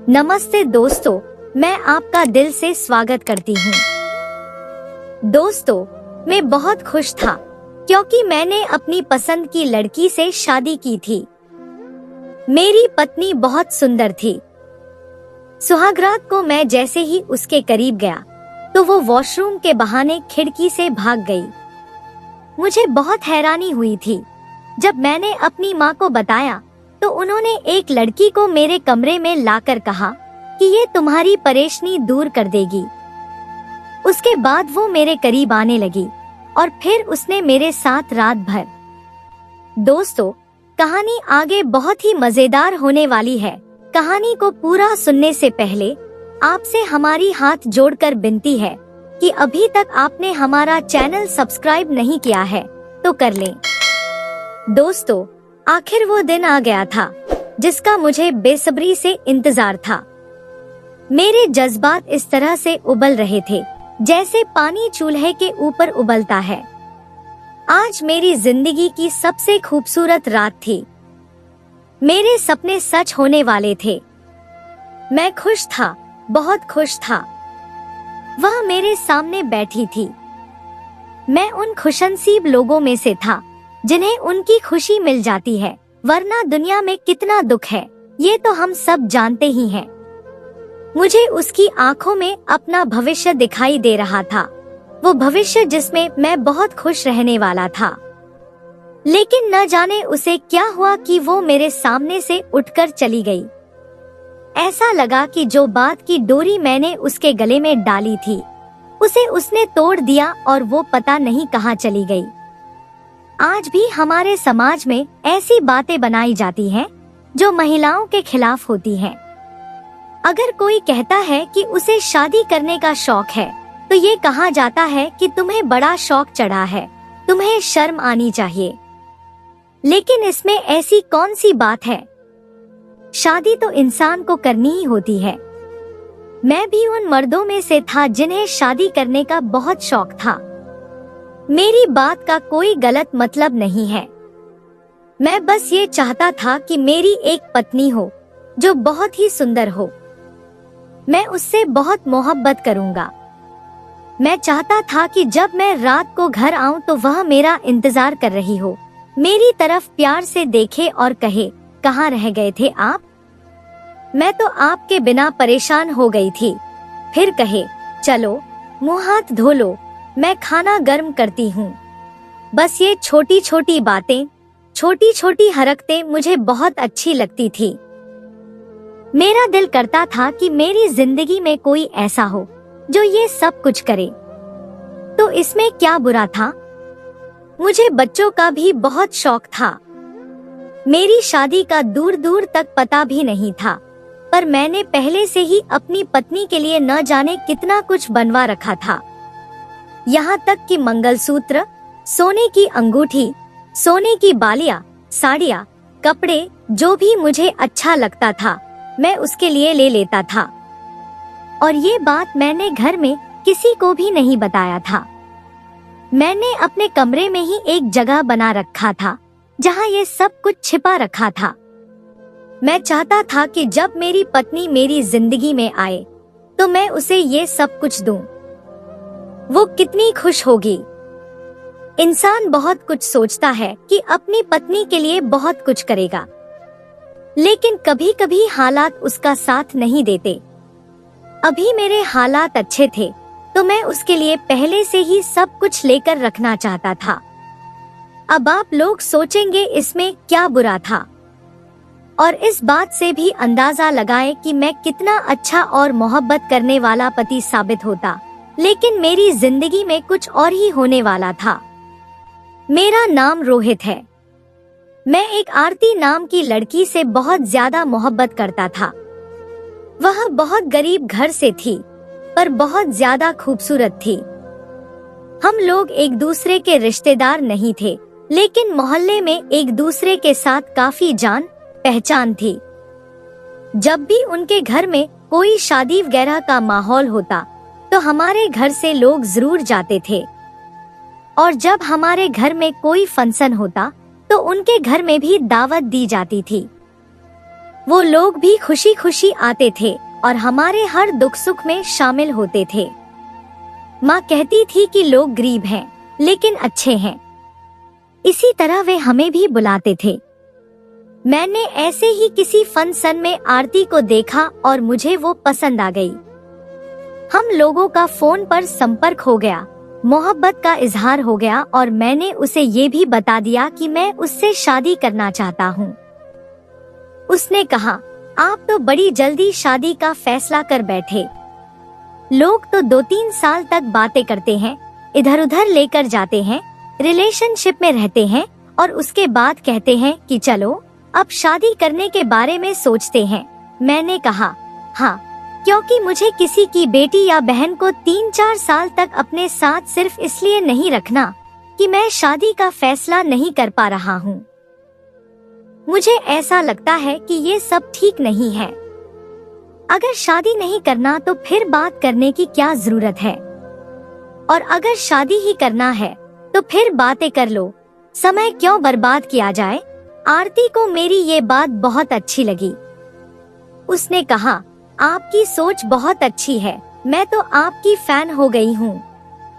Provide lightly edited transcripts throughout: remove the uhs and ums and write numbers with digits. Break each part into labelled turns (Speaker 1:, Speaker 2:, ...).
Speaker 1: नमस्ते दोस्तों, मैं आपका दिल से स्वागत करती हूँ। दोस्तों, मैं बहुत खुश था क्योंकि मैंने अपनी पसंद की लड़की से शादी की थी। मेरी पत्नी बहुत सुंदर थी। सुहागरात को मैं जैसे ही उसके करीब गया तो वो वॉशरूम के बहाने खिड़की से भाग गई। मुझे बहुत हैरानी हुई थी। जब मैंने अपनी माँ को बताया तो उन्होंने एक लड़की को मेरे कमरे में लाकर कहा कि ये तुम्हारी परेशानी दूर कर देगी। उसके बाद वो मेरे करीब आने लगी और फिर उसने मेरे साथ रात भर। दोस्तों, कहानी आगे बहुत ही मजेदार होने वाली है। कहानी को पूरा सुनने से पहले आपसे हमारी हाथ जोड़कर विनती है कि अभी तक आपने हमारा चैनल सब्सक्राइब नहीं किया है तो कर लें। दोस्तों, आखिर वो दिन आ गया था जिसका मुझे बेसब्री से इंतजार था। मेरे जज्बात इस तरह से उबल रहे थे जैसे पानी चूल्हे के ऊपर उबलता है। आज मेरी जिंदगी की सबसे खूबसूरत रात थी। मेरे सपने सच होने वाले थे। मैं खुश था, बहुत खुश था। वह मेरे सामने बैठी थी। मैं उन खुशनसीब लोगों में से था जिन्हें उनकी खुशी मिल जाती है, वरना दुनिया में कितना दुख है ये तो हम सब जानते ही हैं। मुझे उसकी आंखों में अपना भविष्य दिखाई दे रहा था, वो भविष्य जिसमें मैं बहुत खुश रहने वाला था। लेकिन न जाने उसे क्या हुआ कि वो मेरे सामने से उठकर चली गई। ऐसा लगा कि जो बात की डोरी मैंने उसके गले में डाली थी उसे उसने तोड़ दिया और वो पता नहीं कहाँ चली गई। आज भी हमारे समाज में ऐसी बातें बनाई जाती हैं जो महिलाओं के खिलाफ होती हैं। अगर कोई कहता है कि उसे शादी करने का शौक है तो ये कहा जाता है कि तुम्हें बड़ा शौक चढ़ा है, तुम्हें शर्म आनी चाहिए। लेकिन इसमें ऐसी कौन सी बात है? शादी तो इंसान को करनी ही होती है। मैं भी उन मर्दों में से था जिन्हें शादी करने का बहुत शौक था। मेरी बात का कोई गलत मतलब नहीं है। मैं बस ये चाहता था कि मेरी एक पत्नी हो जो बहुत ही सुंदर हो। मैं उससे बहुत मोहब्बत करूंगा। मैं चाहता था कि जब मैं रात को घर आऊं तो वह मेरा इंतजार कर रही हो, मेरी तरफ प्यार से देखे और कहे, कहाँ रह गए थे आप? मैं तो आपके बिना परेशान हो गई थी। फिर कहे, चलो मुंह हाथ धो लो, मैं खाना गर्म करती हूँ। बस ये छोटी छोटी बातें, छोटी छोटी हरकतें मुझे बहुत अच्छी लगती थी। मेरा दिल करता था कि मेरी जिंदगी में कोई ऐसा हो जो ये सब कुछ करे। तो इसमें क्या बुरा था? मुझे बच्चों का भी बहुत शौक था। मेरी शादी का दूर दूर तक पता भी नहीं था, पर मैंने पहले से ही अपनी पत्नी के लिए न जाने कितना कुछ बनवा रखा था। यहाँ तक कि मंगलसूत्र, सोने की अंगूठी, सोने की बालियां, साड़ियाँ, कपड़े, जो भी मुझे अच्छा लगता था मैं उसके लिए ले लेता था। और ये बात मैंने घर में किसी को भी नहीं बताया था। मैंने अपने कमरे में ही एक जगह बना रखा था जहाँ ये सब कुछ छिपा रखा था। मैं चाहता था कि जब मेरी पत्नी मेरी जिंदगी में आए तो मैं उसे ये सब कुछ दूं। वो कितनी खुश होगी। इंसान बहुत कुछ सोचता है कि अपनी पत्नी के लिए बहुत कुछ करेगा, लेकिन कभी कभी हालात उसका साथ नहीं देते। अभी मेरे हालात अच्छे थे तो मैं उसके लिए पहले से ही सब कुछ लेकर रखना चाहता था। अब आप लोग सोचेंगे इसमें क्या बुरा था, और इस बात से भी अंदाजा लगाएं कि मैं कितना अच्छा और मोहब्बत करने वाला पति साबित होता। लेकिन मेरी जिंदगी में कुछ और ही होने वाला था। मेरा नाम रोहित है। मैं एक आरती नाम की लड़की से बहुत ज्यादा मोहब्बत करता था। वह बहुत गरीब घर से थी पर बहुत ज्यादा खूबसूरत थी। हम लोग एक दूसरे के रिश्तेदार नहीं थे, लेकिन मोहल्ले में एक दूसरे के साथ काफी जान पहचान थी। जब भी उनके घर में कोई शादी वगैरह का माहौल होता तो हमारे घर से लोग जरूर जाते थे, और जब हमारे घर में कोई फंक्शन होता तो उनके घर में भी दावत दी जाती थी। वो लोग भी खुशी खुशी आते थे और हमारे हर दुख सुख में शामिल होते थे। माँ कहती थी कि लोग गरीब हैं लेकिन अच्छे हैं। इसी तरह वे हमें भी बुलाते थे। मैंने ऐसे ही किसी फंक्शन में आरती को देखा और मुझे वो पसंद आ गई। हम लोगों का फोन पर संपर्क हो गया, मोहब्बत का इजहार हो गया और मैंने उसे ये भी बता दिया कि मैं उससे शादी करना चाहता हूँ। उसने कहा, आप तो बड़ी जल्दी शादी का फैसला कर बैठे। लोग तो 2-3 साल तक बातें करते हैं, इधर उधर लेकर जाते हैं, रिलेशनशिप में रहते हैं और उसके बाद कहते हैं कि चलो अब शादी करने के बारे में सोचते हैं। मैंने कहा, हाँ, क्योंकि मुझे किसी की बेटी या बहन को 3-4 साल तक अपने साथ सिर्फ इसलिए नहीं रखना कि मैं शादी का फैसला नहीं कर पा रहा हूँ। मुझे ऐसा लगता है कि ये सब ठीक नहीं है। अगर शादी नहीं करना तो फिर बात करने की क्या जरूरत है, और अगर शादी ही करना है तो फिर बातें कर लो, समय क्यों बर्बाद किया जाए। आरती को मेरी ये बात बहुत अच्छी लगी। उसने कहा, आपकी सोच बहुत अच्छी है, मैं तो आपकी फैन हो गई हूँ।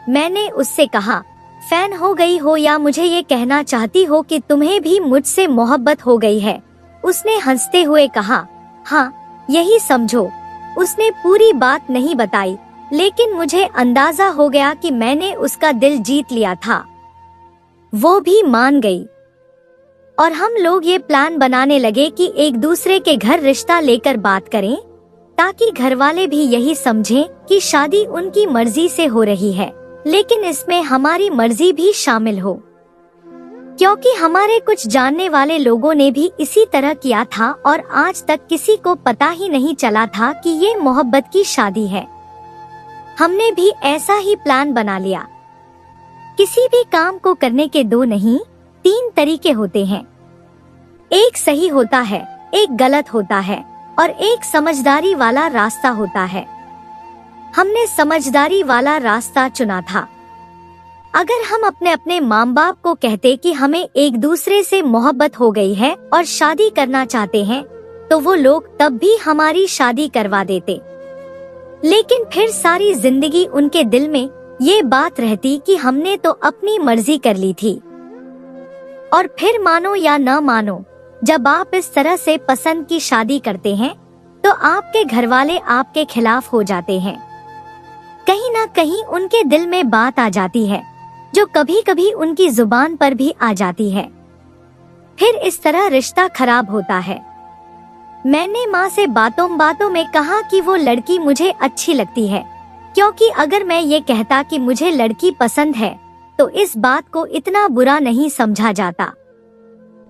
Speaker 1: मैंने उससे कहा, फैन हो गई हो या मुझे ये कहना चाहती हो कि तुम्हें भी मुझसे मोहब्बत हो गई है। उसने हंसते हुए कहा, हाँ, यही समझो। उसने पूरी बात नहीं बताई, लेकिन मुझे अंदाजा हो गया कि मैंने उसका दिल जीत लिया था। वो भी मान गई और हम लोग ये प्लान बनाने लगे कि एक दूसरे के घर रिश्ता लेकर बात करें, ताकि घर वाले भी यही समझें कि शादी उनकी मर्जी से हो रही है, लेकिन इसमें हमारी मर्जी भी शामिल हो। क्योंकि हमारे कुछ जानने वाले लोगों ने भी इसी तरह किया था और आज तक किसी को पता ही नहीं चला था कि ये मोहब्बत की शादी है। हमने भी ऐसा ही प्लान बना लिया। किसी भी काम को करने के 2 नहीं 3 तरीके होते हैं। एक सही होता है, एक गलत होता है और एक समझदारी वाला रास्ता होता है। हमने समझदारी वाला रास्ता चुना था। अगर हम अपने अपने माँ बाप को कहते कि हमें एक दूसरे से मोहब्बत हो गई है और शादी करना चाहते हैं, तो वो लोग तब भी हमारी शादी करवा देते। लेकिन फिर सारी जिंदगी उनके दिल में ये बात रहती कि हमने तो अपनी मर्जी कर ली थी। और फिर मानो या न मानो, जब आप इस तरह से पसंद की शादी करते हैं तो आपके घरवाले आपके खिलाफ हो जाते हैं। कहीं ना कहीं उनके दिल में बात आ जाती है जो कभी कभी उनकी जुबान पर भी आ जाती है। फिर इस तरह रिश्ता खराब होता है। मैंने माँ से बातों बातों में कहा कि वो लड़की मुझे अच्छी लगती है, क्योंकि अगर मैं ये कहता कि मुझे लड़की पसंद है तो इस बात को इतना बुरा नहीं समझा जाता।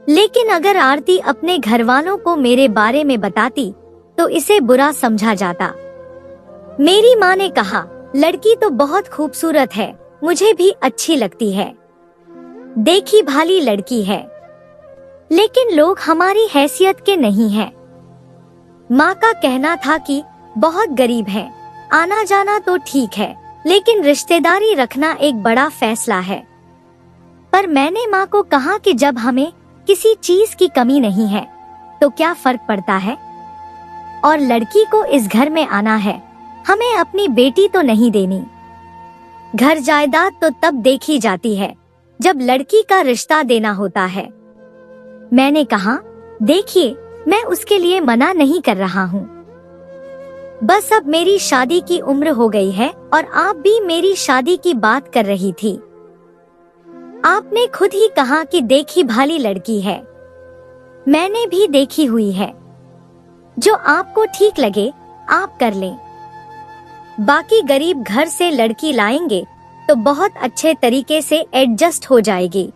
Speaker 1: लेकिन अगर आरती अपने घर वालों को मेरे बारे में बताती तो इसे बुरा समझा जाता। मेरी माँ ने कहा, लड़की तो बहुत खूबसूरत है, मुझे भी अच्छी लगती है, देखी भाली लड़की है, लेकिन लोग हमारी हैसियत के नहीं हैं। माँ का कहना था कि बहुत गरीब है, आना जाना तो ठीक है, लेकिन रिश्तेदारी रखना एक बड़ा फैसला है। पर मैंने माँ को कहा कि जब हमें किसी चीज की कमी नहीं है तो क्या फर्क पड़ता है, और लड़की को इस घर में आना है, हमें अपनी बेटी तो नहीं देनी। घर जायदाद तो तब देखी जाती है जब लड़की का रिश्ता देना होता है। मैंने कहा, देखिए, मैं उसके लिए मना नहीं कर रहा हूँ, बस अब मेरी शादी की उम्र हो गई है और आप भी मेरी शादी की बात कर रही थी। आपने खुद ही कहा कि देखी भाली लड़की है, मैंने भी देखी हुई है, जो आपको ठीक लगे आप कर लें। बाकी गरीब घर से लड़की लाएंगे तो बहुत अच्छे तरीके से एडजस्ट हो जाएगी।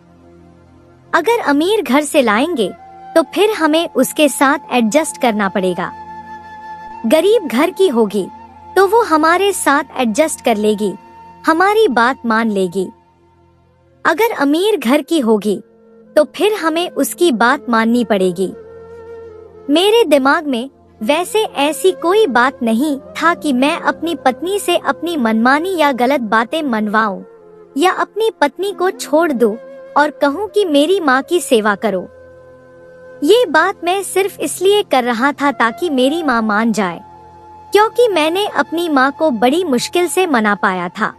Speaker 1: अगर अमीर घर से लाएंगे तो फिर हमें उसके साथ एडजस्ट करना पड़ेगा। गरीब घर की होगी तो वो हमारे साथ एडजस्ट कर लेगी, हमारी बात मान लेगी। अगर अमीर घर की होगी तो फिर हमें उसकी बात माननी पड़ेगी। मेरे दिमाग में वैसे ऐसी कोई बात नहीं था कि मैं अपनी पत्नी से अपनी मनमानी या गलत बातें मनवाऊं या अपनी पत्नी को छोड़ दूं और कहूं कि मेरी माँ की सेवा करो। ये बात मैं सिर्फ इसलिए कर रहा था ताकि मेरी माँ मान जाए, क्योंकि मैंने अपनी माँ को बड़ी मुश्किल से मना पाया था।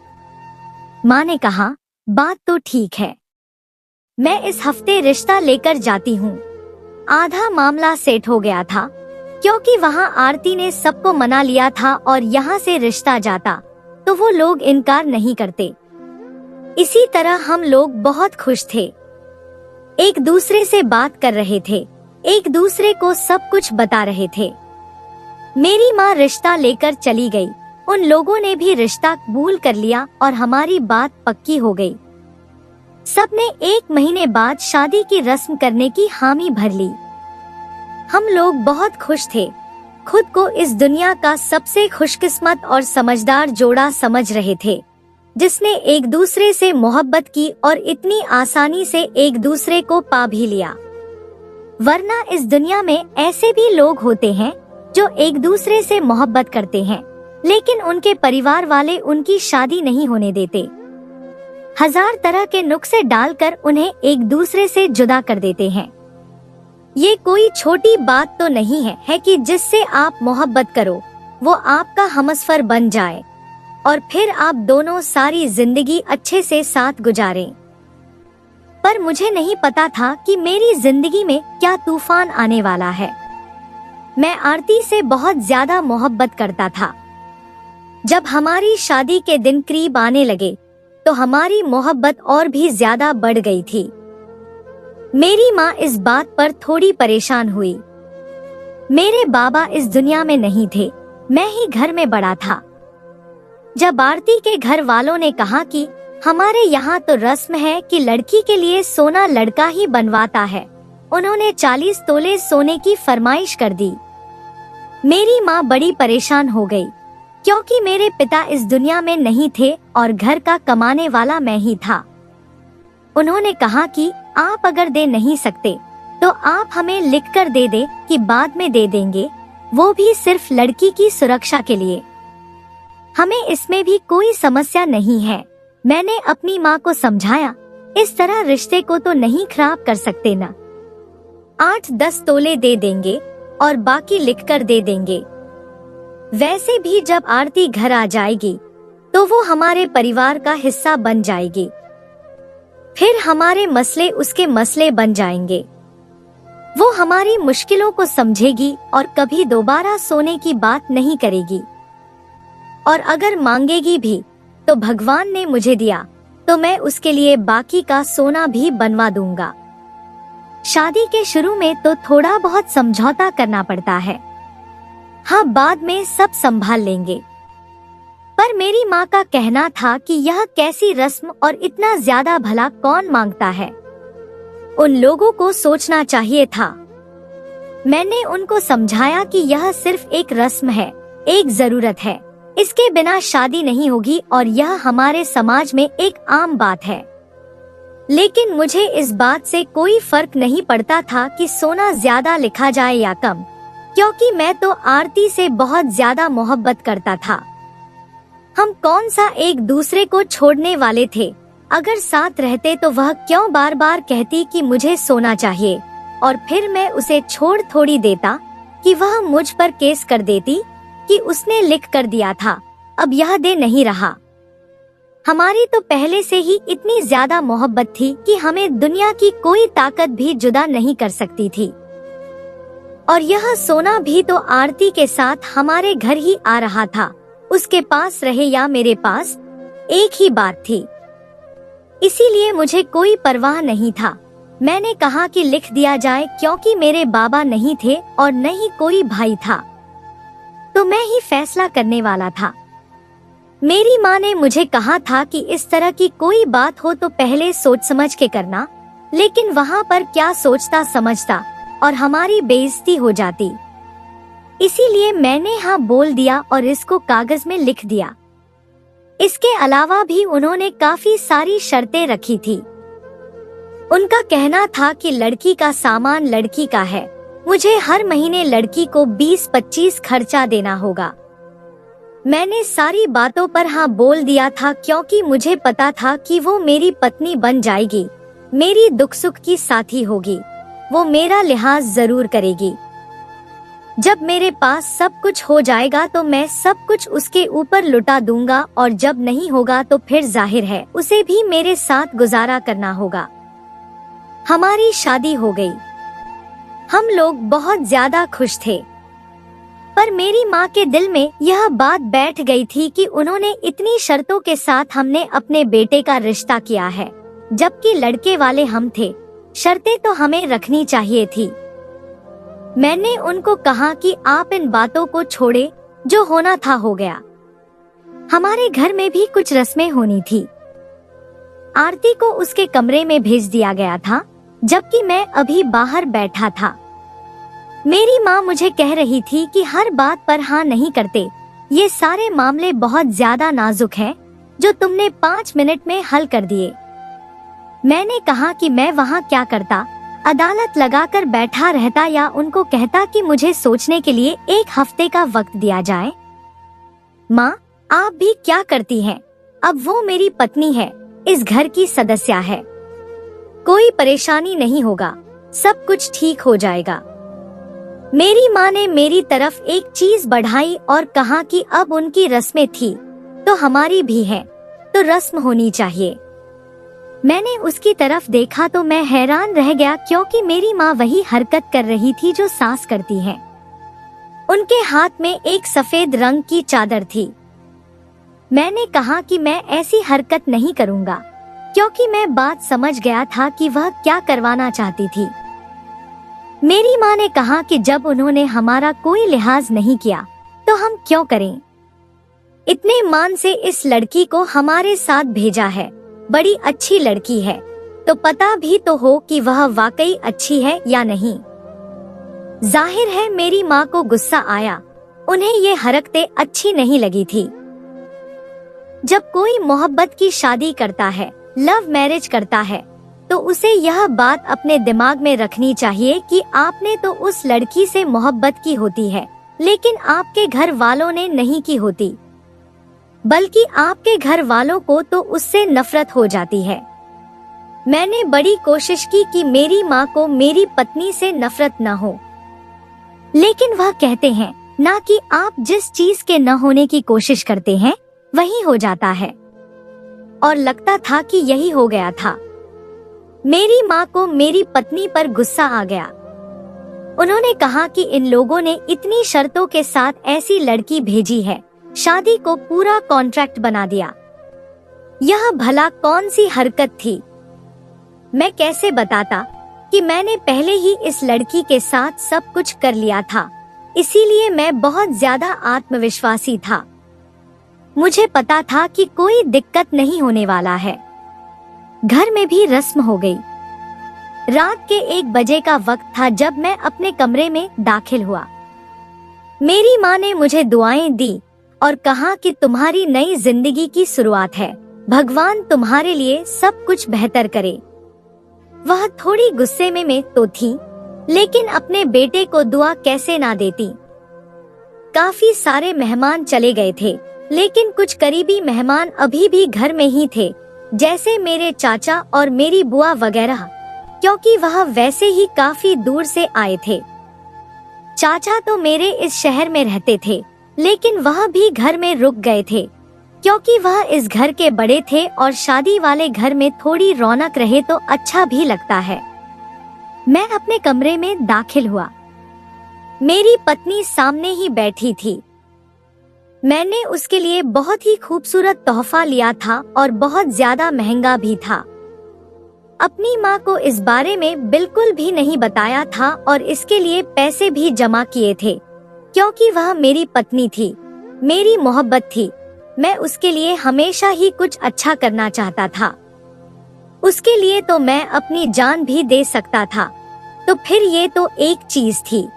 Speaker 1: माँ ने कहा, बात तो ठीक है, मैं इस हफ्ते रिश्ता लेकर जाती हूँ। आधा मामला सेट हो गया था, क्योंकि वहाँ आरती ने सबको मना लिया था और यहाँ से रिश्ता जाता तो वो लोग इनकार नहीं करते। इसी तरह हम लोग बहुत खुश थे, एक दूसरे से बात कर रहे थे, एक दूसरे को सब कुछ बता रहे थे। मेरी माँ रिश्ता लेकर चली गई, उन लोगों ने भी रिश्ता कबूल कर लिया और हमारी बात पक्की हो गई। सबने 1 महीने बाद शादी की रस्म करने की हामी भर ली। हम लोग बहुत खुश थे, खुद को इस दुनिया का सबसे खुशकिस्मत और समझदार जोड़ा समझ रहे थे, जिसने एक दूसरे से मोहब्बत की और इतनी आसानी से एक दूसरे को पा भी लिया। वरना इस दुनिया में ऐसे भी लोग होते हैं जो एक दूसरे से मोहब्बत करते हैं, लेकिन उनके परिवार वाले उनकी शादी नहीं होने देते। 1000 तरह के नुक्से डालकर उन्हें एक दूसरे से जुदा कर देते हैं। ये कोई छोटी बात तो नहीं है कि जिससे आप मोहब्बत करो वो आपका हमसफर बन जाए और फिर आप दोनों सारी जिंदगी अच्छे से साथ गुजारें। पर मुझे नहीं पता था कि मेरी जिंदगी में क्या तूफान आने वाला है। मैं आरती से बहुत ज्यादा मोहब्बत करता था। जब हमारी शादी के दिन करीब आने लगे तो हमारी मोहब्बत और भी ज्यादा बढ़ गई थी। मेरी माँ इस बात पर थोड़ी परेशान हुई। मेरे बाबा इस दुनिया में नहीं थे, मैं ही घर में बड़ा था। जब आरती के घर वालों ने कहा कि हमारे यहाँ तो रस्म है कि लड़की के लिए सोना लड़का ही बनवाता है, उन्होंने 40 तोले सोने की फरमाइश कर दी। मेरी माँ बड़ी परेशान हो गई, क्योंकि मेरे पिता इस दुनिया में नहीं थे और घर का कमाने वाला मैं ही था। उन्होंने कहा कि आप अगर दे नहीं सकते तो आप हमें लिख कर दे दे कि बाद में दे देंगे, वो भी सिर्फ लड़की की सुरक्षा के लिए। हमें इसमें भी कोई समस्या नहीं है। मैंने अपनी माँ को समझाया, इस तरह रिश्ते को तो नहीं खराब कर सकते ना। 8-10 तोले दे देंगे और बाकी लिख कर दे देंगे। वैसे भी जब आरती घर आ जाएगी तो वो हमारे परिवार का हिस्सा बन जाएगी, फिर हमारे मसले उसके मसले बन जाएंगे। वो हमारी मुश्किलों को समझेगी और कभी दोबारा सोने की बात नहीं करेगी, और अगर मांगेगी भी तो भगवान ने मुझे दिया तो मैं उसके लिए बाकी का सोना भी बनवा दूंगा। शादी के शुरू में तो थोड़ा बहुत समझौता करना पड़ता है, हाँ बाद में सब संभाल लेंगे। पर मेरी माँ का कहना था कि यह कैसी रस्म और इतना ज्यादा भला कौन मांगता है, उन लोगों को सोचना चाहिए था। मैंने उनको समझाया कि यह सिर्फ एक रस्म है, एक जरूरत है, इसके बिना शादी नहीं होगी और यह हमारे समाज में एक आम बात है। लेकिन मुझे इस बात से कोई फर्क नहीं पड़ता था कि सोना ज्यादा लिखा जाए या कम, क्योंकि मैं तो आरती से बहुत ज्यादा मोहब्बत करता था। हम कौन सा एक दूसरे को छोड़ने वाले थे। अगर साथ रहते तो वह क्यों बार बार कहती कि मुझे सोना चाहिए, और फिर मैं उसे छोड़ थोड़ी देता कि वह मुझ पर केस कर देती कि उसने लिख कर दिया था, अब यह दे नहीं रहा। हमारी तो पहले से ही इतनी ज्यादा मोहब्बत थी कि हमें दुनिया की कोई ताकत भी जुदा नहीं कर सकती थी। और यह सोना भी तो आरती के साथ हमारे घर ही आ रहा था, उसके पास रहे या मेरे पास, एक ही बात थी। इसीलिए मुझे कोई परवाह नहीं था। मैंने कहा कि लिख दिया जाए, क्योंकि मेरे बाबा नहीं थे और न ही कोई भाई था, तो मैं ही फैसला करने वाला था। मेरी माँ ने मुझे कहा था कि इस तरह की कोई बात हो तो पहले सोच समझ के करना, लेकिन वहाँ पर क्या सोचता समझता और हमारी बेइज्जती हो जाती। इसीलिए मैंने हाँ बोल दिया और इसको कागज में लिख दिया। इसके अलावा भी उन्होंने काफी सारी शर्तें रखी थी। उनका कहना था कि लड़की का सामान लड़की का है, मुझे हर महीने लड़की को 20-25 खर्चा देना होगा। मैंने सारी बातों पर हाँ बोल दिया था, क्योंकि मुझे पता था कि वो मेरी पत्नी बन जाएगी, मेरी दुख सुख की साथी होगी। वो मेरा लिहाज जरूर करेगी। जब मेरे पास सब कुछ हो जाएगा तो मैं सब कुछ उसके ऊपर लुटा दूंगा, और जब नहीं होगा तो फिर जाहिर है उसे भी मेरे साथ गुजारा करना होगा। हमारी शादी हो गई। हम लोग बहुत ज्यादा खुश थे, पर मेरी माँ के दिल में यह बात बैठ गई थी कि उन्होंने इतनी शर्तों के साथ हमने अपने बेटे का रिश्ता किया है, जबकि लड़के वाले हम थे। शर्तें तो हमें रखनी चाहिए थी। मैंने उनको कहा कि आप इन बातों को छोड़े, जो होना था हो गया। हमारे घर में भी कुछ रस्में होनी थी। आरती को उसके कमरे में भेज दिया गया था, जबकि मैं अभी बाहर बैठा था। मेरी माँ मुझे कह रही थी कि हर बात पर हाँ नहीं करते, ये सारे मामले बहुत ज्यादा नाजुक हैं, जो तुमने 5 मिनट में हल कर दिए। मैंने कहा कि मैं वहाँ क्या करता, अदालत लगाकर बैठा रहता या उनको कहता कि मुझे सोचने के लिए 1 हफ्ते का वक्त दिया जाए। माँ, आप भी क्या करती हैं? अब वो मेरी पत्नी है, इस घर की सदस्य है। कोई परेशानी नहीं होगा, सब कुछ ठीक हो जाएगा। मेरी माँ ने मेरी तरफ एक चीज बढ़ाई और कहा कि अब उनकी रस्में थी तो हमारी भी है, तो रस्म होनी चाहिए। मैंने उसकी तरफ देखा तो मैं हैरान रह गया, क्योंकि मेरी माँ वही हरकत कर रही थी जो सास करती है। उनके हाथ में एक सफेद रंग की चादर थी। मैंने कहा कि मैं ऐसी हरकत नहीं करूँगा, क्योंकि मैं बात समझ गया था कि वह क्या करवाना चाहती थी। मेरी माँ ने कहा कि जब उन्होंने हमारा कोई लिहाज नहीं किया तो हम क्यों करें। इतने मान से इस लड़की को हमारे साथ भेजा है, बड़ी अच्छी लड़की है, तो पता भी तो हो कि वह वाकई अच्छी है या नहीं। जाहिर है मेरी माँ को गुस्सा आया, उन्हें ये हरकतें अच्छी नहीं लगी थी। जब कोई मोहब्बत की शादी करता है, लव मैरिज करता है, तो उसे यह बात अपने दिमाग में रखनी चाहिए कि आपने तो उस लड़की से मोहब्बत की होती है, लेकिन आपके घर वालों ने नहीं की होती, बल्कि आपके घर वालों को तो उससे नफरत हो जाती है। मैंने बड़ी कोशिश की कि मेरी माँ को मेरी पत्नी से नफरत न हो, लेकिन वह कहते हैं ना कि आप जिस चीज के न होने की कोशिश करते हैं वही हो जाता है, और लगता था कि यही हो गया था। मेरी माँ को मेरी पत्नी पर गुस्सा आ गया। उन्होंने कहा कि इन लोगों ने इतनी शर्तों के साथ ऐसी लड़की भेजी है, शादी को पूरा कॉन्ट्रैक्ट बना दिया। यह भला कौन सी हरकत थी? मैं कैसे बताता कि मैंने पहले ही इस लड़की के साथ सब कुछ कर लिया था, इसीलिए मैं बहुत ज्यादा आत्मविश्वासी था। मुझे पता था कि कोई दिक्कत नहीं होने वाला है। घर में भी रस्म हो गई। रात के 1 बजे का वक्त था जब मैं अपने कमरे में दाखिल हुआ। मेरी माँ ने मुझे दुआएं दी और कहा कि तुम्हारी नई जिंदगी की शुरुआत है, भगवान तुम्हारे लिए सब कुछ बेहतर करे। वह थोड़ी गुस्से में तो थी, लेकिन अपने बेटे को दुआ कैसे ना देती। काफी सारे मेहमान चले गए थे, लेकिन कुछ करीबी मेहमान अभी भी घर में ही थे, जैसे मेरे चाचा और मेरी बुआ वगैरह, क्योंकि वह वैसे ही काफी दूर से आए थे। चाचा तो मेरे इस शहर में रहते थे, लेकिन वह भी घर में रुक गए थे, क्योंकि वह इस घर के बड़े थे और शादी वाले घर में थोड़ी रौनक रहे तो अच्छा भी लगता है। मैं अपने कमरे में दाखिल हुआ। मेरी पत्नी सामने ही बैठी थी। मैंने उसके लिए बहुत ही खूबसूरत तोहफा लिया था और बहुत ज्यादा महंगा भी था। अपनी माँ को इस बारे में बिल्कुल भी नहीं बताया था और इसके लिए पैसे भी जमा किए थे, क्योंकि वह मेरी पत्नी थी, मेरी मोहब्बत थी। मैं उसके लिए हमेशा ही कुछ अच्छा करना चाहता था। उसके लिए तो मैं अपनी जान भी दे सकता था, तो फिर ये तो एक चीज थी।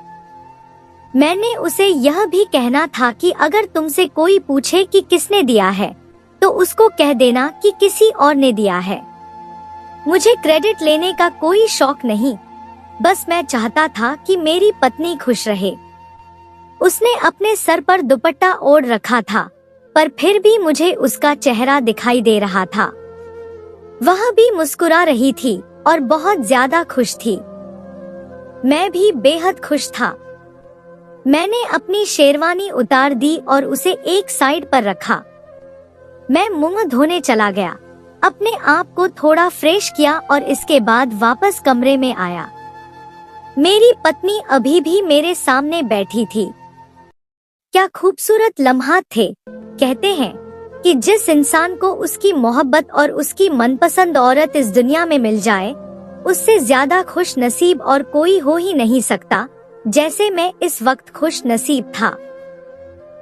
Speaker 1: मैंने उसे यह भी कहना था कि अगर तुमसे कोई पूछे कि किसने दिया है, तो उसको कह देना कि किसी और ने दिया है। मुझे क्रेडिट लेने का कोई शौक नहीं, बस मैं चाहता था कि मेरी पत्नी खुश रहे। उसने अपने सर पर दुपट्टा ओढ़ रखा था, पर फिर भी मुझे उसका चेहरा दिखाई दे रहा था। वह भी मुस्कुरा रही थी और बहुत ज्यादा खुश थी। मैं भी बेहद खुश था। मैंने अपनी शेरवानी उतार दी और उसे एक साइड पर रखा। मैं मुंह धोने चला गया, अपने आप को थोड़ा फ्रेश किया और इसके बाद वापस कमरे में आया। मेरी पत्नी अभी भी मेरे सामने बैठी थी। क्या खूबसूरत लम्हात थे। कहते हैं कि जिस इंसान को उसकी मोहब्बत और उसकी मनपसंद औरत इस दुनिया में मिल जाए, उससे ज्यादा खुश नसीब और कोई हो ही नहीं सकता, जैसे मैं इस वक्त खुश नसीब था।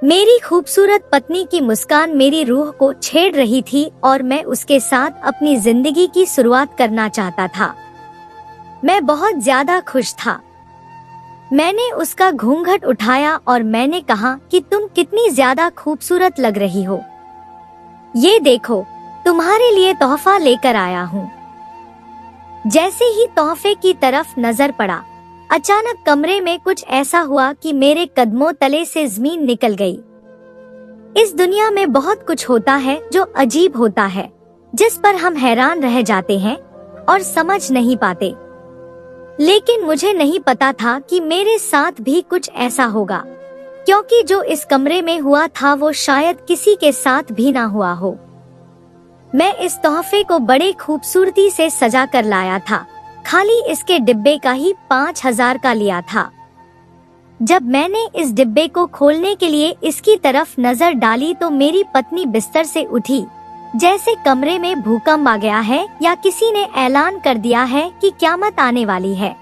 Speaker 1: मेरी खूबसूरत पत्नी की मुस्कान मेरी रूह को छेड़ रही थी और मैं उसके साथ अपनी जिंदगी की शुरुआत करना चाहता था। मैं बहुत ज्यादा खुश था। मैंने उसका घूंघट उठाया और मैंने कहा कि तुम कितनी ज्यादा खूबसूरत लग रही हो। ये देखो, तुम्हारे लिए तोहफा लेकर आया हूँ। जैसे ही तोहफे की तरफ नजर पड़ा, अचानक कमरे में कुछ ऐसा हुआ कि मेरे कदमों तले से जमीन निकल गई। इस दुनिया में बहुत कुछ होता है जो अजीब होता है, जिस पर हम हैरान रह जाते हैं और समझ नहीं पाते। लेकिन मुझे नहीं पता था कि मेरे साथ भी कुछ ऐसा होगा, क्योंकि जो इस कमरे में हुआ था वो शायद किसी के साथ भी ना हुआ हो। मैं इस तोहफे को बड़े खूबसूरती से सजा कर लाया था, खाली इसके डिब्बे का ही 5000 का लिया था। जब मैंने इस डिब्बे को खोलने के लिए इसकी तरफ नजर डाली तो मेरी पत्नी बिस्तर से उठी, जैसे कमरे में भूकंप आ गया है या किसी ने ऐलान कर दिया है कि क़यामत आने वाली है।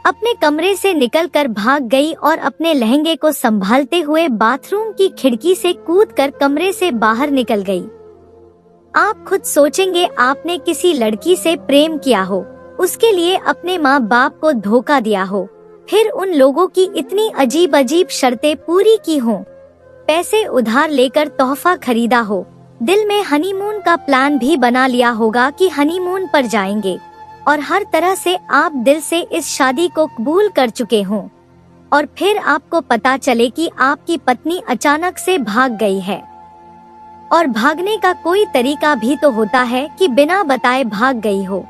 Speaker 1: अपने कमरे से निकलकर भाग गई और अपने लहंगे को संभालते हुए बाथरूम की खिड़की से कूदकर कमरे से बाहर निकल गई। आप खुद सोचेंगे, आपने किसी लड़की से प्रेम किया हो, उसके लिए अपने माँ बाप को धोखा दिया हो, फिर उन लोगों की इतनी अजीब अजीब शर्तें पूरी की हो, पैसे उधार लेकर तोहफा खरीदा हो, दिल में हनीमून का प्लान भी बना लिया होगा कि हनीमून पर जाएंगे, और हर तरह से आप दिल से इस शादी को कबूल कर चुके हों, और फिर आपको पता चले कि आपकी पत्नी अचानक से भाग गई है। और भागने का कोई तरीका भी तो होता है कि बिना बताए भाग गई हो।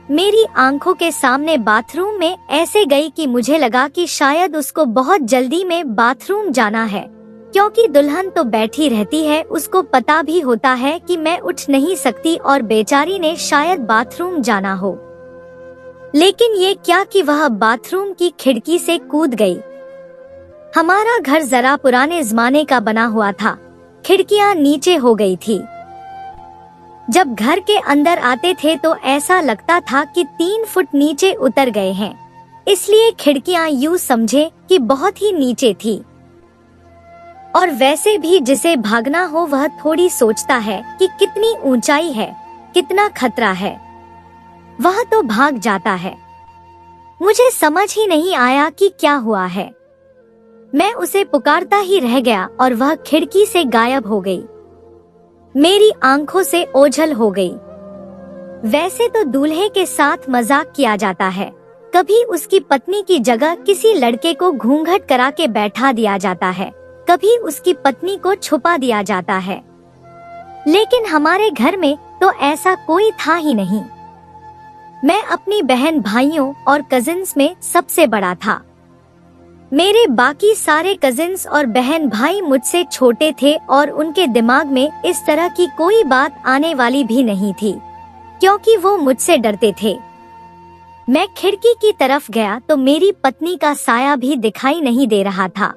Speaker 1: मेरी आंखों के सामने बाथरूम में ऐसे गई कि मुझे लगा कि शायद उसको बहुत जल्दी में बाथरूम जाना है, क्योंकि दुल्हन तो बैठी रहती है, उसको पता भी होता है कि मैं उठ नहीं सकती और बेचारी ने शायद बाथरूम जाना हो। लेकिन ये क्या कि वह बाथरूम की खिड़की से कूद गई। हमारा घर जरा पुराने जमाने का बना हुआ था, खिड़कियां नीचे हो गई थी। जब घर के अंदर आते थे तो ऐसा लगता था कि 3 फुट नीचे उतर गए हैं, इसलिए खिड़कियां यूं समझे कि बहुत ही नीचे थी। और वैसे भी जिसे भागना हो वह थोड़ी सोचता है कि कितनी ऊंचाई है, कितना खतरा है, वह तो भाग जाता है। मुझे समझ ही नहीं आया कि क्या हुआ है। मैं उसे पुकारता ही रह गया और वह खिड़की से गायब हो गई। मेरी आंखों से ओझल हो गई। वैसे तो दूल्हे के साथ मजाक किया जाता है, कभी उसकी पत्नी की जगह किसी लड़के को घूंघट करा के बैठा दिया जाता है, कभी उसकी पत्नी को छुपा दिया जाता है, लेकिन हमारे घर में तो ऐसा कोई था ही नहीं। मैं अपनी बहन भाइयों और कजिन्स में सबसे बड़ा था। मेरे बाकी सारे कजिन्स और बहन भाई मुझसे छोटे थे और उनके दिमाग में इस तरह की कोई बात आने वाली भी नहीं थी, क्योंकि वो मुझसे डरते थे। मैं खिड़की की तरफ गया तो मेरी पत्नी का साया भी दिखाई नहीं दे रहा था।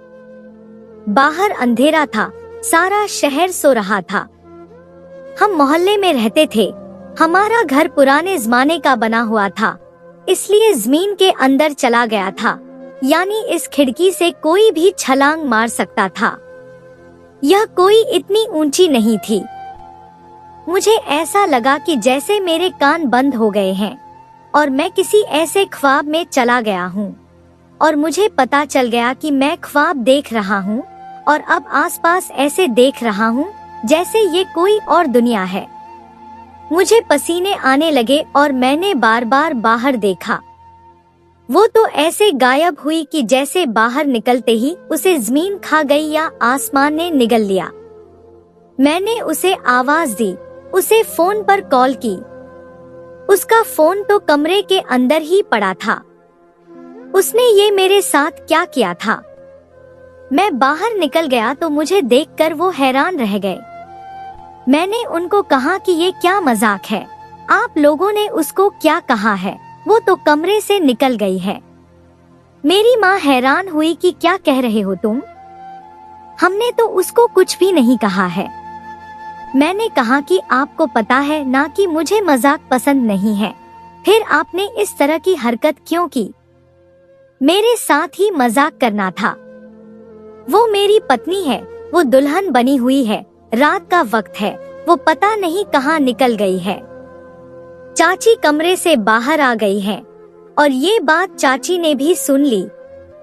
Speaker 1: बाहर अंधेरा था, सारा शहर सो रहा था। हम मोहल्ले में रहते थे। हमारा घर पुराने जमाने का बना हुआ था, इसलिए जमीन के अंदर चला गया था, यानी इस खिड़की से कोई भी छलांग मार सकता था। यह कोई इतनी ऊंची नहीं थी। मुझे ऐसा लगा कि जैसे मेरे कान बंद हो गए हैं और मैं किसी ऐसे ख्वाब में चला गया हूँ, और मुझे पता चल गया कि मैं ख्वाब देख रहा हूँ और अब आसपास ऐसे देख रहा हूँ जैसे ये कोई और दुनिया है। मुझे पसीने आने लगे और मैंने बार बार बाहर देखा। वो तो ऐसे गायब हुई कि जैसे बाहर निकलते ही उसे जमीन खा गई या आसमान ने निगल लिया। मैंने उसे आवाज दी, उसे फोन पर कॉल की। उसका फोन तो कमरे के अंदर ही पड़ा था। उसने ये मेरे साथ क्या किया था? मैं बाहर निकल गया तो मुझे देखकर वो हैरान रह गए। मैंने उनको कहा कि ये क्या मजाक है, आप लोगों ने उसको क्या कहा है? वो तो कमरे से निकल गई है। मेरी माँ हैरान हुई कि क्या कह रहे हो तुम? हमने तो उसको कुछ भी नहीं कहा है। मैंने कहा कि आपको पता है ना कि मुझे मजाक पसंद नहीं है, फिर आपने इस तरह की हरकत क्यों की? मेरे साथ ही मजाक करना था। वो मेरी पत्नी है, वो दुल्हन बनी हुई है, रात का वक्त है, वो पता नहीं कहाँ निकल गई है। चाची कमरे से बाहर आ गई है और ये बात चाची ने भी सुन ली,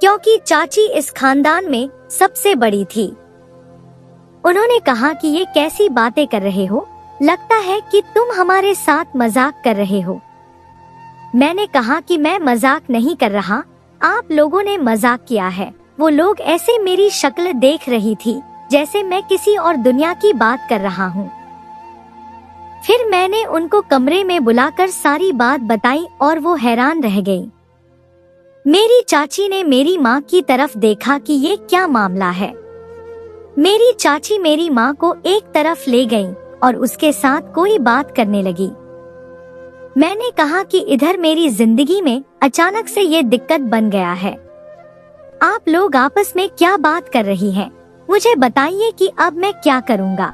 Speaker 1: क्योंकि चाची इस खानदान में सबसे बड़ी थी। उन्होंने कहा कि ये कैसी बातें कर रहे हो, लगता है कि तुम हमारे साथ मजाक कर रहे हो। मैंने कहा कि मैं मजाक नहीं कर रहा, आप लोगों ने मजाक किया है। वो लोग ऐसे मेरी शक्ल देख रही थी जैसे मैं किसी और दुनिया की बात कर रहा हूँ। फिर मैंने उनको कमरे में बुलाकर सारी बात बताई और वो हैरान रह गई। मेरी चाची ने मेरी माँ की तरफ देखा कि ये क्या मामला है। मेरी चाची मेरी माँ को एक तरफ ले गई और उसके साथ कोई बात करने लगी। मैंने कहा कि इधर मेरी जिंदगी में अचानक से ये दिक्कत बन गया है। आप लोग आपस में क्या बात कर रही हैं? मुझे बताइए कि अब मैं क्या करूँगा।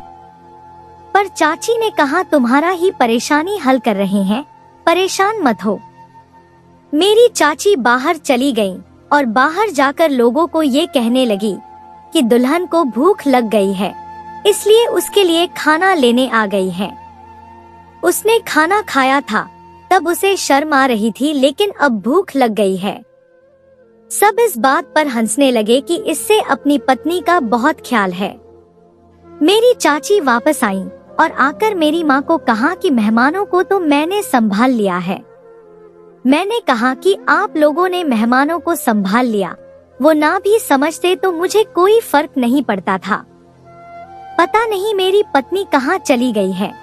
Speaker 1: पर चाची ने कहा तुम्हारा ही परेशानी हल कर रहे हैं, परेशान मत हो। मेरी चाची बाहर चली गई और बाहर जाकर लोगों को ये कहने लगी कि दुल्हन को भूख लग गई है, इसलिए उसके लिए खाना लेने आ गई है। उसने खाना खाया था, तब उसे शर्म आ रही थी, लेकिन अब भूख लग गई है। सब इस बात पर हंसने लगे कि इससे अपनी पत्नी का बहुत ख्याल है। मेरी चाची वापस आई और आकर मेरी माँ को कहा कि मेहमानों को तो मैंने संभाल लिया है। मैंने कहा कि आप लोगों ने मेहमानों को संभाल लिया, वो ना भी समझते तो मुझे कोई फर्क नहीं पड़ता था। पता नहीं मेरी पत्नी कहाँ चली गई है।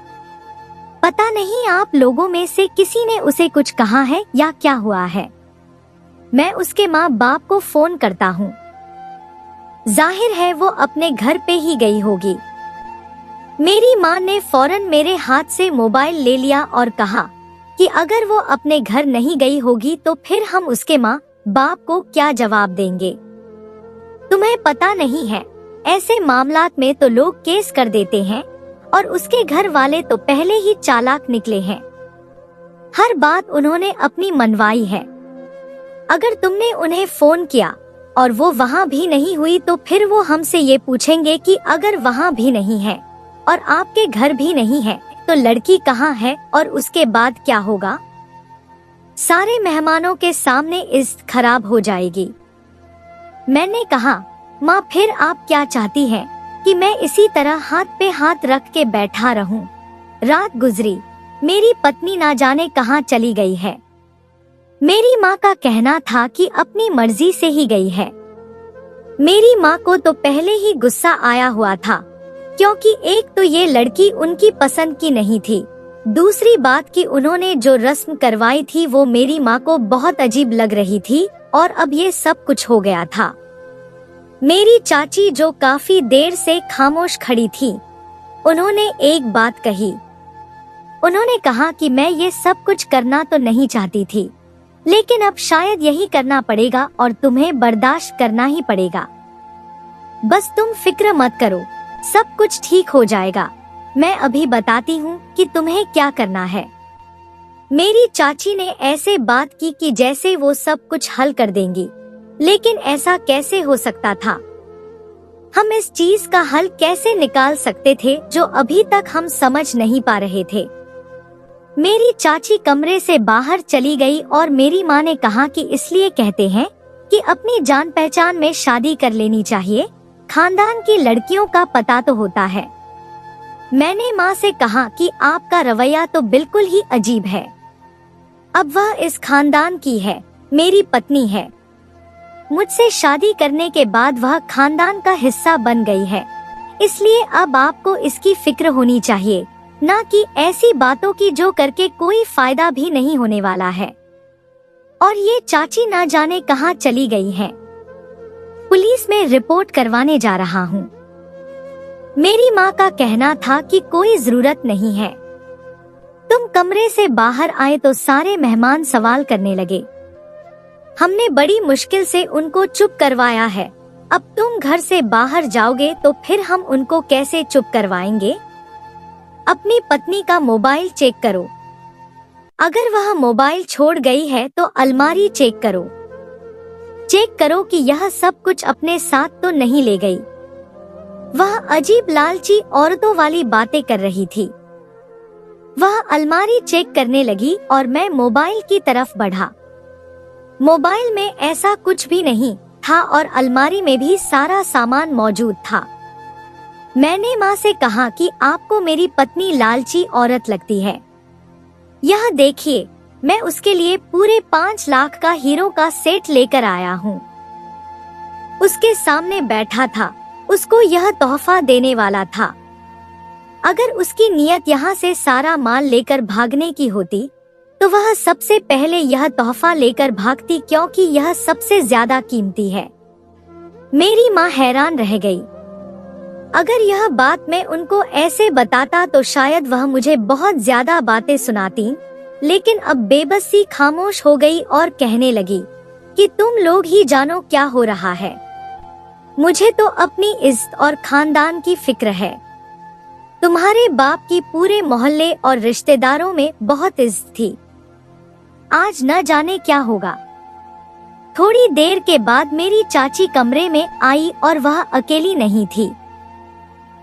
Speaker 1: पता नहीं आप लोगों में से किसी ने उसे कुछ कहा है या क्या हुआ है। मैं उसके माँ बाप को फोन करता हूँ, जाहिर है वो अपने घर पे ही गई होगी। मेरी माँ ने फौरन मेरे हाथ से मोबाइल ले लिया और कहा कि अगर वो अपने घर नहीं गई होगी तो फिर हम उसके माँ बाप को क्या जवाब देंगे। तुम्हें पता नहीं है, ऐसे मामलात में तो लोग केस कर देते हैं और उसके घर वाले तो पहले ही चालाक निकले हैं। हर बात उन्होंने अपनी मनवाई है। अगर तुमने उन्हें फोन किया और वो वहाँ भी नहीं हुई तो फिर वो हमसे ये पूछेंगे कि अगर वहाँ भी नहीं है और आपके घर भी नहीं है तो लड़की कहाँ है और उसके बाद क्या होगा? सारे मेहमानों के सामने इज्जत खराब हो जाएगी। मैंने कहा, माँ फिर आप क्या चाहती हैं कि मैं इसी तरह हाथ पे हाथ रख के बैठा रहूं? रात गुजरी, मेरी पत्नी ना जाने कहाँ चली गई है। मेरी माँ का कहना था कि अपनी मर्जी से ही गई है। मेरी माँ को तो पहले ही गुस्सा आया हुआ था, क्योंकि एक तो ये लड़की उनकी पसंद की नहीं थी, दूसरी बात कि उन्होंने जो रस्म करवाई थी वो मेरी माँ को बहुत अजीब लग रही थी और अब ये सब कुछ हो गया था। मेरी चाची जो काफी देर से खामोश खड़ी थी, उन्होंने एक बात कही। उन्होंने कहा कि मैं ये सब कुछ करना तो नहीं चाहती थी, लेकिन अब शायद यही करना पड़ेगा और तुम्हें बर्दाश्त करना ही पड़ेगा। बस तुम फिक्र मत करो, सब कुछ ठीक हो जाएगा। मैं अभी बताती हूँ कि तुम्हें क्या करना है। मेरी चाची ने ऐसे बात की कि जैसे वो सब कुछ हल कर देंगी, लेकिन ऐसा कैसे हो सकता था? हम इस चीज का हल कैसे निकाल सकते थे जो अभी तक हम समझ नहीं पा रहे थे। मेरी चाची कमरे से बाहर चली गई और मेरी माँ ने कहा कि इसलिए कहते हैं कि अपनी जान पहचान में शादी कर लेनी चाहिए, खानदान की लड़कियों का पता तो होता है। मैंने माँ से कहा कि आपका रवैया तो बिल्कुल ही अजीब है। अब वह इस खानदान की है, मेरी पत्नी है। मुझसे शादी करने के बाद वह खानदान का हिस्सा बन गई है, इसलिए अब आपको इसकी फिक्र होनी चाहिए, ना कि ऐसी बातों की जो करके कोई फायदा भी नहीं होने वाला है। और ये चाची ना जाने कहाँ चली गई है। पुलिस में रिपोर्ट करवाने जा रहा हूँ। मेरी माँ का कहना था कि कोई जरूरत नहीं है। तुम कमरे से बाहर आए तो सारे मेहमान सवाल करने लगे। हमने बड़ी मुश्किल से उनको चुप करवाया है। अब तुम घर से बाहर जाओगे तो फिर हम उनको कैसे चुप करवाएंगे? अपनी पत्नी का मोबाइल चेक करो। अगर वह मोबाइल छोड़ गई है तो अलमारी चेक करो। चेक करो कि यह सब कुछ अपने साथ तो नहीं ले गई। वह अजीब लालची औरतों वाली बातें कर रही थी। वह अलमारी चेक करने लगी और मैं मोबाइल की तरफ बढ़ा। मोबाइल में ऐसा कुछ भी नहीं था और अलमारी में भी सारा सामान मौजूद था। मैंने माँ से कहा कि आपको मेरी पत्नी लालची औरत लगती है। यह देखिए, मैं उसके लिए पूरे 5 लाख का हीरो का सेट लेकर आया हूँ। उसके सामने बैठा था, उसको यह तोहफा देने वाला था। अगर उसकी नीयत यहाँ से सारा माल लेकर भागने की होती तो वह सबसे पहले यह तोहफा लेकर भागती, क्योंकि यह सबसे ज्यादा कीमती है। मेरी माँ हैरान रह गई। अगर यह बात मैं उनको ऐसे बताता तो शायद वह मुझे बहुत ज्यादा बातें सुनाती, लेकिन अब बेबस सी खामोश हो गई और कहने लगी कि तुम लोग ही जानो क्या हो रहा है। मुझे तो अपनी इज्जत और खानदान की फिक्र है। तुम्हारे बाप की पूरे मोहल्ले और रिश्तेदारों में बहुत इज्जत थी। आज न जाने क्या होगा। थोड़ी देर के बाद मेरी चाची कमरे में आई और वह अकेली नहीं थी।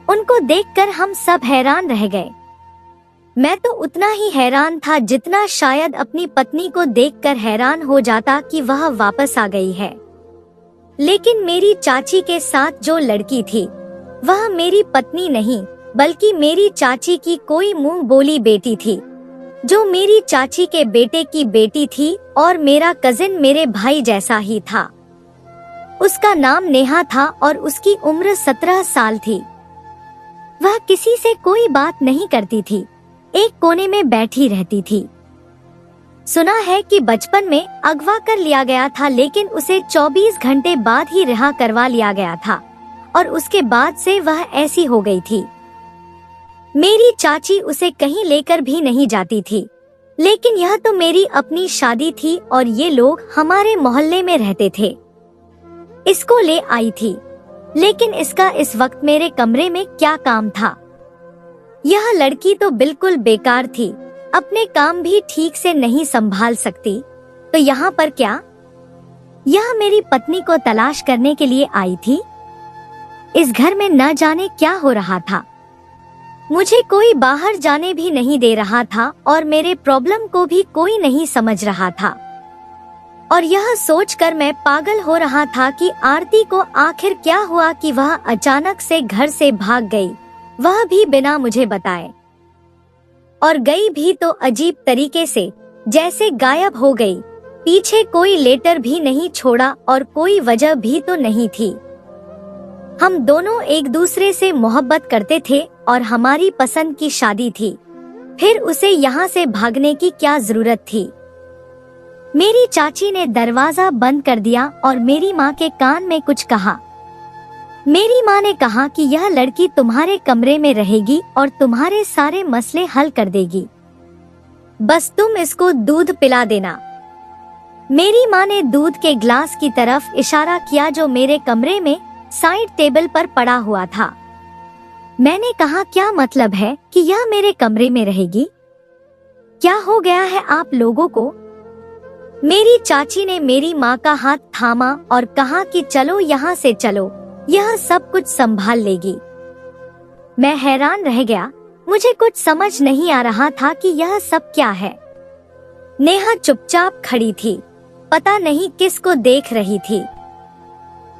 Speaker 1: उनको देखकर हम सब हैरान रह गए। मैं तो उतना ही हैरान था जितना शायद अपनी पत्नी को देखकर हैरान हो जाता कि वह वापस आ गई है। लेकिन मेरी चाची के साथ जो लड़की थी वह मेरी पत्नी नहीं बल्कि मेरी चाची की कोई मुंह बोली बेटी थी, जो मेरी चाची के बेटे की बेटी थी और मेरा कजिन मेरे भाई जैसा ही था। उसका नाम नेहा था और उसकी उम्र 17 साल थी। वह किसी से कोई बात नहीं करती थी, एक कोने में बैठी रहती थी। सुना है कि बचपन में अगवा कर लिया गया था, लेकिन उसे 24 घंटे बाद ही रिहा करवा लिया गया था और उसके बाद से वह ऐसी हो गई थी। मेरी चाची उसे कहीं लेकर भी नहीं जाती थी, लेकिन यह तो मेरी अपनी शादी थी और ये लोग हमारे मोहल्ले में रहते थे। इसको ले आई थी, लेकिन इसका इस वक्त मेरे कमरे में क्या काम था? यह लड़की तो बिल्कुल बेकार थी, अपने काम भी ठीक से नहीं संभाल सकती, तो यहाँ पर क्या? यह मेरी पत्नी को तलाश करने के लिए आई थी। इस घर में न जाने क्या हो रहा था। मुझे कोई बाहर जाने भी नहीं दे रहा था और मेरे प्रॉब्लम को भी कोई नहीं समझ रहा था। और यह सोचकर मैं पागल हो रहा था कि आरती को आखिर क्या हुआ कि वह अचानक से घर से भाग गई, वह भी बिना मुझे बताए। और गई भी तो अजीब तरीके से, जैसे गायब हो गई। पीछे कोई लेटर भी नहीं छोड़ा और कोई वजह भी तो नहीं थी। हम दोनों एक दूसरे से मोहब्बत करते थे और हमारी पसंद की शादी थी, फिर उसे यहाँ से भागने की क्या जरूरत थी? मेरी चाची ने दरवाजा बंद कर दिया और मेरी माँ के कान में कुछ कहा। मेरी माँ ने कहा कि यह लड़की तुम्हारे कमरे में रहेगी और तुम्हारे सारे मसले हल कर देगी, बस तुम इसको दूध पिला देना। मेरी माँ ने दूध के ग्लास की तरफ इशारा किया जो मेरे कमरे में साइड टेबल पर पड़ा हुआ था। मैंने कहा, क्या मतलब है कि यह मेरे कमरे में रहेगी? क्या हो गया है आप लोगों को? मेरी चाची ने मेरी माँ का हाथ थामा और कहा कि चलो यहाँ से चलो, यह सब कुछ संभाल लेगी। मैं हैरान रह गया, मुझे कुछ समझ नहीं आ रहा था कि यह सब क्या है। नेहा चुपचाप खड़ी थी, पता नहीं किसको देख रही थी,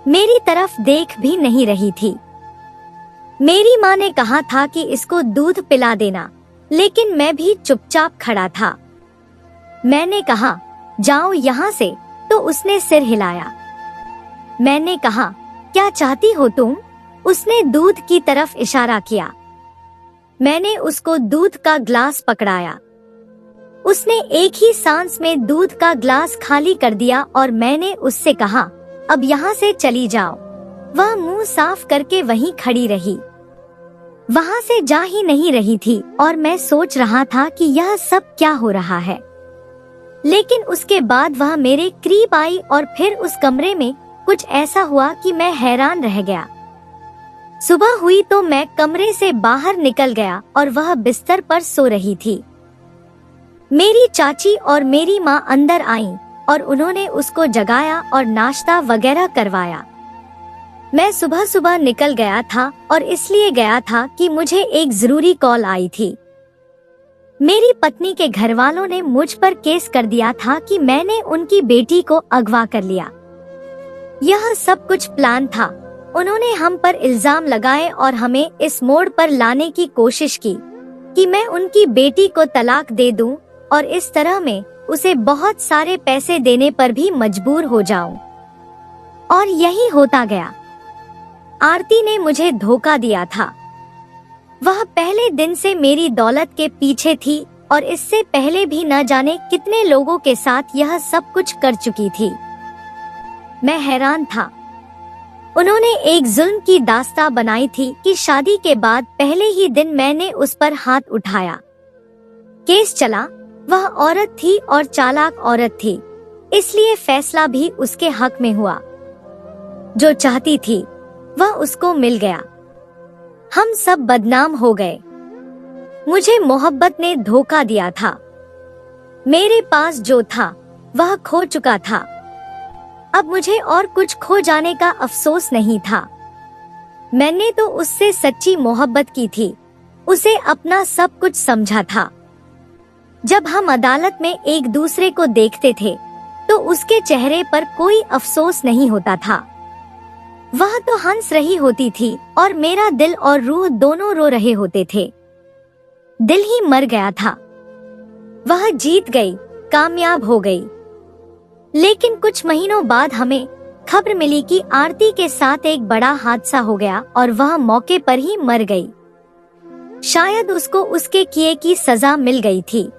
Speaker 1: मेरी तरफ देख भी नहीं रही थी। मेरी माँ ने कहा था कि इसको दूध पिला देना, लेकिन मैं भी चुपचाप खड़ा था। मैंने कहा, जाओ यहाँ से, तो उसने सिर हिलाया। मैंने कहा, क्या चाहती हो तुम? उसने दूध की तरफ इशारा किया। मैंने उसको दूध का ग्लास पकड़ाया। उसने एक ही सांस में दूध का ग्लास खाली कर दिया और मैंने उससे कहा, अब यहाँ से चली जाओ। वह मुंह साफ करके वहीं खड़ी रही, वहाँ से जा ही नहीं रही थी और मैं सोच रहा था कि यह सब क्या हो रहा है। लेकिन उसके बाद वह मेरे करीब आई और फिर उस कमरे में कुछ ऐसा हुआ कि मैं हैरान रह गया। सुबह हुई तो मैं कमरे से बाहर निकल गया और वह बिस्तर पर सो रही थी। मेरी चाची और मेरी माँ अंदर आईं और उन्होंने उसको जगाया और नाश्ता वगैरह करवाया। मैं सुबह सुबह निकल गया था और इसलिए गया था कि मुझे एक जरूरी कॉल आई थी। मेरी पत्नी के घर वालों ने मुझ पर केस कर दिया था कि मैंने उनकी बेटी को अगवा कर लिया। यह सब कुछ प्लान था। उन्होंने हम पर इल्जाम लगाए और हमें इस मोड़ पर लाने की कोशिश की कि मैं उनकी बेटी को तलाक दे दूं और इस तरह मैं उसे बहुत सारे पैसे देने पर भी मजबूर हो जाऊं। और यही होता गया। आरती ने मुझे धोखा दिया था। वह पहले दिन से मेरी दौलत के पीछे थी और इससे पहले भी न जाने कितने लोगों के साथ यह सब कुछ कर चुकी थी। मैं हैरान था। उन्होंने एक जुल्म की दास्तां बनाई थी कि शादी के बाद पहले ही दिन मैंने उस पर हाथ उठाया। केस चला। वह औरत थी और चालाक औरत थी, इसलिए फैसला भी उसके हक में हुआ। जो चाहती थी वह उसको मिल गया। हम सब बदनाम हो गए। मुझे मोहब्बत ने धोखा दिया था। मेरे पास जो था वह खो चुका था। अब मुझे और कुछ खो जाने का अफसोस नहीं था। मैंने तो उससे सच्ची मोहब्बत की थी, उसे अपना सब कुछ समझा था। जब हम अदालत में एक दूसरे को देखते थे तो उसके चेहरे पर कोई अफसोस नहीं होता था। वह तो हंस रही होती थी और मेरा दिल और रूह दोनों रो रहे होते थे। दिल ही मर गया था। वह जीत गई, कामयाब हो गई। लेकिन कुछ महीनों बाद हमें खबर मिली कि आरती के साथ एक बड़ा हादसा हो गया और वह मौके पर ही मर गई। शायद उसको उसके किए की सजा मिल गई थी।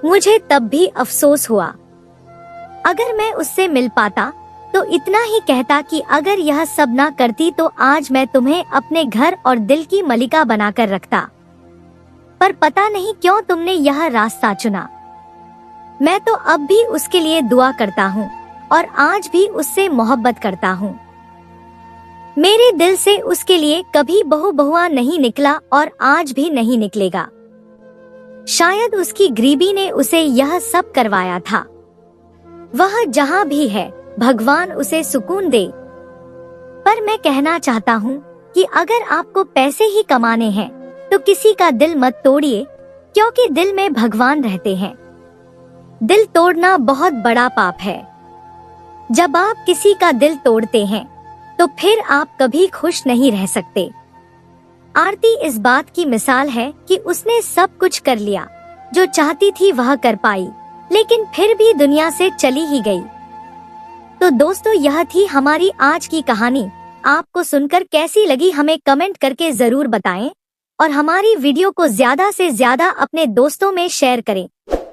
Speaker 1: मुझे तब भी अफसोस हुआ। अगर मैं उससे मिल पाता तो इतना ही कहता कि अगर यह सब ना करती तो आज मैं तुम्हें अपने घर और दिल की मलिका बनाकर रखता। पर पता नहीं क्यों तुमने यह रास्ता चुना। मैं तो अब भी उसके लिए दुआ करता हूँ और आज भी उससे मोहब्बत करता हूँ। मेरे दिल से उसके लिए कभी बहुआ नहीं निकला और आज भी नहीं निकलेगा। शायद उसकी गरीबी ने उसे यह सब करवाया था। वह जहाँ भी है भगवान उसे सुकून दे। पर मैं कहना चाहता हूँ कि अगर आपको पैसे ही कमाने हैं तो किसी का दिल मत तोड़िए, क्योंकि दिल में भगवान रहते हैं। दिल तोड़ना बहुत बड़ा पाप है। जब आप किसी का दिल तोड़ते हैं तो फिर आप कभी खुश नहीं रह सकते। आरती इस बात की मिसाल है कि उसने सब कुछ कर लिया, जो चाहती थी वह कर पाई, लेकिन फिर भी दुनिया से चली ही गई। तो दोस्तों, यह थी हमारी आज की कहानी। आपको सुनकर कैसी लगी हमें कमेंट करके जरूर बताएं और हमारी वीडियो को ज्यादा से ज्यादा अपने दोस्तों में शेयर करें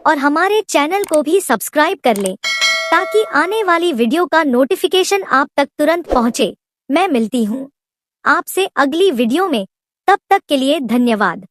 Speaker 1: और हमारे चैनल को भी सब्सक्राइब कर लें ताकि आने वाली वीडियो का नोटिफिकेशन आप तक तुरंत पहुंचे। मैं मिलती हूं आपसे अगली वीडियो में। तब तक के लिए धन्यवाद।